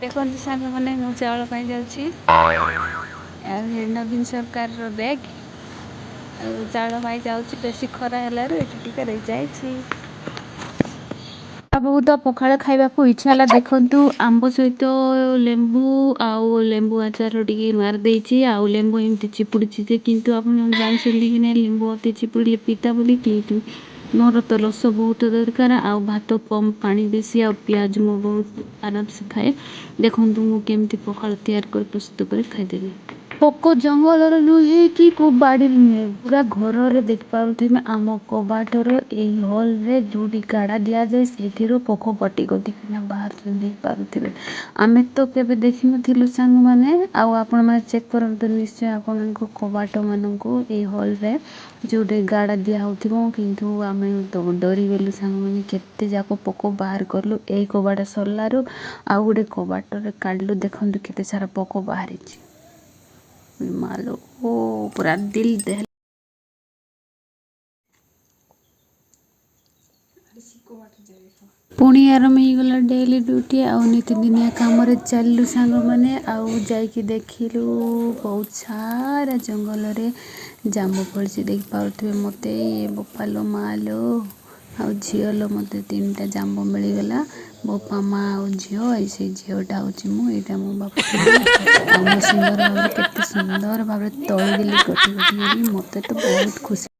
ଦେଖନ୍ତୁ ସାଙ୍ଗମାନେ ମୁଁ ଚାଉଳ ପାଇଁ ଯାଉଛି ଆଉ ନବୀନ ସରକାରର ବ୍ୟାଗ୍ ଆଉ ଚାଉଳ ପାଇଁ ଯାଉଛି। ବେଶୀ ଖରା ହେଲାରୁ ଏଠି ଟିକେ ରହିଯାଇଛି। ବହୁତ ପଖାଳ ଖାଇବାକୁ ଇଚ୍ଛା ହେଲା। ଦେଖନ୍ତୁ ଆମ୍ବ ସହିତ ଲେମ୍ବୁ ଆଉ ଲେମ୍ବୁ ଆଚାର ଟିକେ ମାରି ଦେଇଛି ଆଉ ଲେମ୍ବୁ ଏମିତି ଚିପୁଡ଼ିଛି ଯେ କିନ୍ତୁ ଆପଣ ଜାଣିଛନ୍ତି କି ନାହିଁ ଲେମ୍ବୁ ଅତି ଚିପୁଡ଼ିଲେ ପିତା ବୋଲି କିନ୍ତୁ ମୋର ତ ରସ ବହୁତ ଦରକାର ଆଉ ଭାତ କମ୍ ପାଣି ବେଶୀ ଆଉ ପିଆଜ ମୁଁ ବହୁତ ଆରାମସେ ଖାଏ। ଦେଖନ୍ତୁ ମୁଁ କେମିତି ପଖାଳ ତିଆରି କରି ପ୍ରସ୍ତୁତ କରି ଖାଇଦେବି। ପୋକ ଜଙ୍ଗଲରେ ନୁହେଁ କି ବାଡ଼ିରେ ନୁହେଁ ପୁରା ଘରରେ ଦେଖିପାରୁଥିବେ ଆମ କବାଟର ଏଇ ହଲରେ ଯେଉଁଠି ଗାଡ଼ା ଦିଆଯାଏ ସେଇଥିରୁ ପୋକ ପଟି କରିକିନା ବାହାରୁ ଦେଇପାରୁଥିବେ। ଆମେ ତ କେବେ ଦେଖିନଥିଲୁ ସାଙ୍ଗମାନେ ଆଉ ଆପଣମାନେ ଚେକ୍ କରନ୍ତୁ ନିଶ୍ଚୟ ଆପଣଙ୍କ କବାଟ ମାନଙ୍କୁ ଏଇ ହଲରେ ଯେଉଁଠି ଗାଡ଼ା ଦିଆହେଉଥିବ କିନ୍ତୁ ଆମେ ତ ଡରିଗଲୁ ସାଙ୍ଗମାନେ କେତେ ଯାକ ପୋକ ବାହାର କଲୁ ଏଇ କବାଟ ସରିଲାରୁ ଆଉ ଗୋଟେ କବାଟରେ କାଢ଼ିଲୁ। ଦେଖନ୍ତୁ କେତେ ସାରା ପୋକ ବାହାରିଛି ମାଲୋ ଓ ପୁରା ଦିଲ୍ ଦहल ପୁଣି ଆରମ୍ଭ ହେଇଗଲା ଡେଲି ଡ୍ୟୁଟି ଆଉ ନିତିଦିନିଆ କାମରେ ଚାଲିଲୁ ସାଙ୍ଗମାନେ ଆଉ ଯାଇକି ଦେଖିଲୁ ବହୁତ ସାରା ଜଙ୍ଗଲରେ ଜାମୁ ଫଳିଛି ଦେଖିପାରୁଥିବେ। ମୋତେ ବୋପାଲୋ ମାଲୋ ଆଉ ଝିଅଲୋ ମୋତେ 3ଟା ଜାମୁ ମିଳିଗଲା। ବୋପା ମା ଆଉ ଝିଅ ସେଇ ଝିଅଟା ହେଉଛି ମୁଁ ଏଇଟା ମୋ ବାପା ଆଉ ମୁଁ ସୁନ୍ଦର ଭାବରେ କେତେ ସୁନ୍ଦର ଭାବରେ ତଳିଦେଲି ଗୋଟି ଗୋଟି କରି ମୋତେ ତ ବହୁତ ଖୁସି